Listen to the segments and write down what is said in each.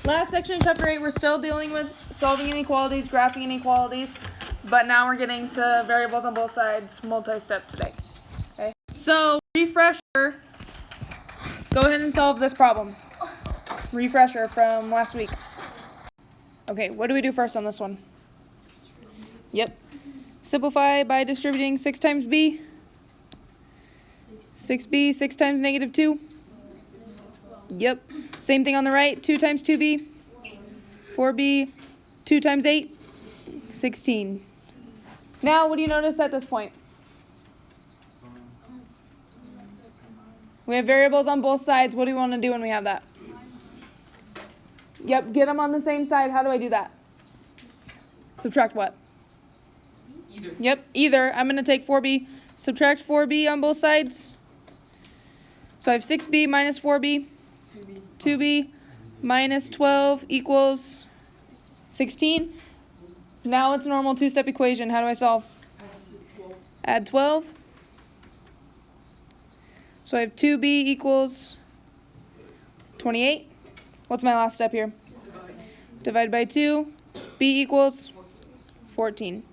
Last section of chapter 8, we're still dealing with solving inequalities, graphing inequalities, but now we're getting to variables on both sides, multi-step today. Okay. So, refresher, go ahead and solve this problem. Refresher from last week. Okay, what do we do first on this one? Yep. Simplify by distributing 6 times b. 6b, 6 times negative 2. Yep. Same thing on the right. 2 times 2b. 4b. 2 times 8. 16. Now, what do you notice at this point? We have variables on both sides. What do we want to do when we have that? Yep, get them on the same side. How do I do that? Subtract what? Either. Yep, either. I'm going to take 4b, subtract 4b on both sides. So I have 6b minus 4b, 2b minus 12 equals 16. Now it's a normal two-step equation. How do I solve? Add 12. So I have 2b equals 28. What's my last step here? Divide by 2. b equals 14.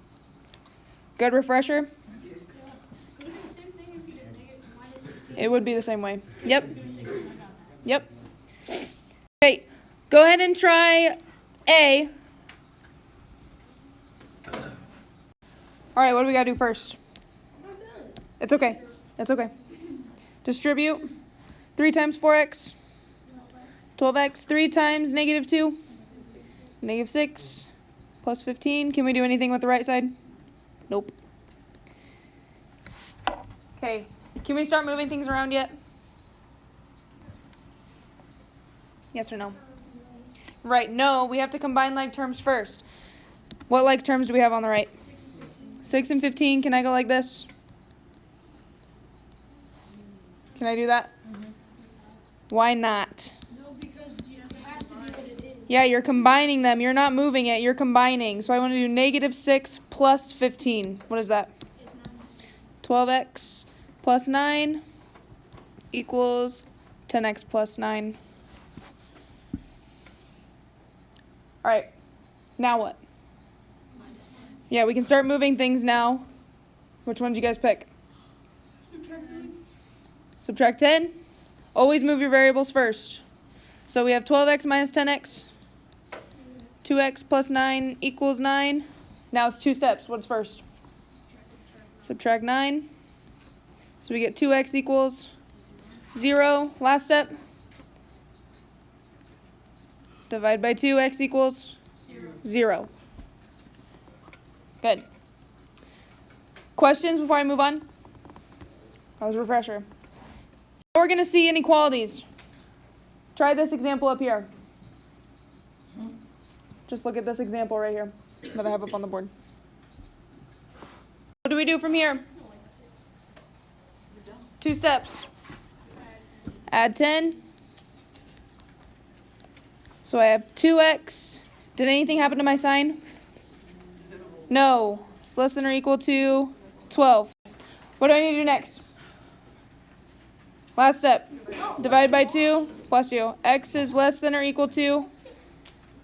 Good refresher? It would be the same way. Yep. Yep. Okay, go ahead and try A. All right, what do we got to do first? It's okay. It's okay. Distribute. 3 times 4x. 12x. 3 times negative 2. Negative 6. Plus 15. Can we do anything with the right side? Nope. Okay. Can we start moving things around yet? Yes or no? Right. No, we have to combine like terms first. What like terms do we have on the right? 6 and 15. Can I go like this? Can I do that? Why not? No, because it has to be what it is. Yeah, you're combining them. You're not moving it. You're combining. So I want to do negative 6 plus 15. What is that? It's 12x plus 9 equals 10x plus 9. All right. Now what? Yeah, we can start moving things now. Which one did you guys pick? Subtract 10. Always move your variables first. So we have 12x minus 10x. 2x plus 9 equals 9. Now it's 2 steps. What's first? Subtract 9. So we get 2x equals 0. Last step. Divide by 2. X equals 0. Good. Questions before I move on? That was a refresher. Now we're going to see inequalities. Try this example up here. Just look at this example right here that I have up on the board. What do we do from here? 2 steps. Add 10. So I have 2x. Did anything happen to my sign? No. It's less than or equal to 12. What do I need to do next? Last step. Divide by 2 plus 2. X is less than or equal to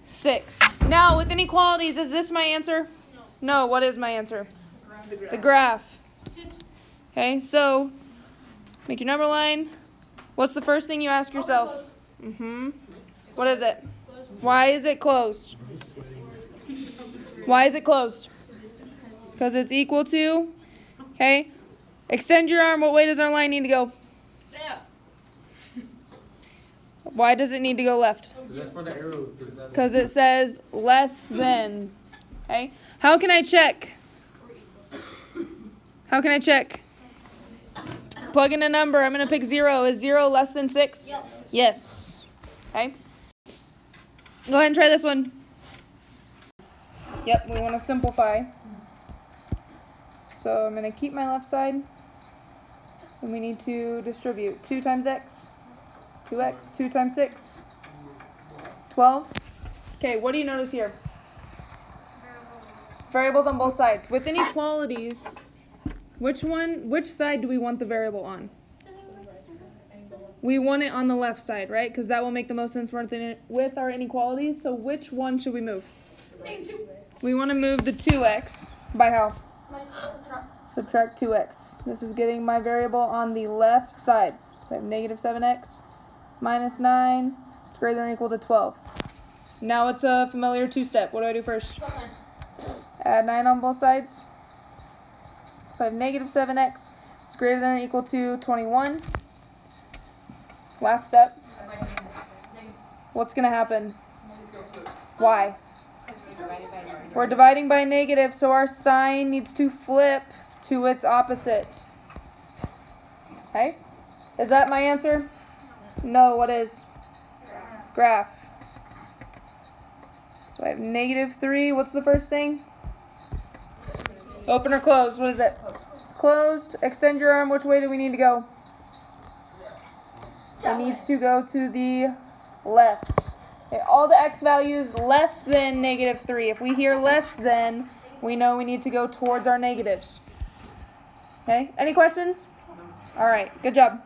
6. Now, with inequalities, is this my answer? No. What is my answer? The graph. Okay, so make your number line. What's the first thing you ask yourself? What is it? Why is it closed? Why is it closed? Because it's equal to. Okay. Extend your arm. What way does our line need to go? Why does it need to go left? Because it says less than. Okay. How can I check? How can I check? Plug in a number. I'm going to pick 0. Is 0 less than 6? Yes. Okay. Go ahead and try this one. Yep, we want to simplify. So I'm going to keep my left side. And we need to distribute. 2 times x. 2x. 2 times 6. 12. Okay, what do you notice here? Variables on both sides. With inequalities, which side do we want the variable on? We want it on the left side, right? Because that will make the most sense with our inequalities. So which one should we move? We want to move the 2x by how? Subtract 2x. This is getting my variable on the left side. So I have negative 7x minus 9 is greater than or equal to 12. Now it's a familiar two-step. What do I do first? Add 9 on both sides. So I have negative 7x is greater than or equal to 21. Last step. What's going to happen? Why? We're dividing by negative, so our sign needs to flip to its opposite. Okay? Is that my answer? No, what is? Graph. So I have negative 3. What's the first thing? Open or closed? What is it? Closed. Extend your arm. Which way do we need to go? It needs to go to the left. Okay, all the x values less than negative 3. If we hear less than, we know we need to go towards our negatives. Okay, any questions? All right, good job.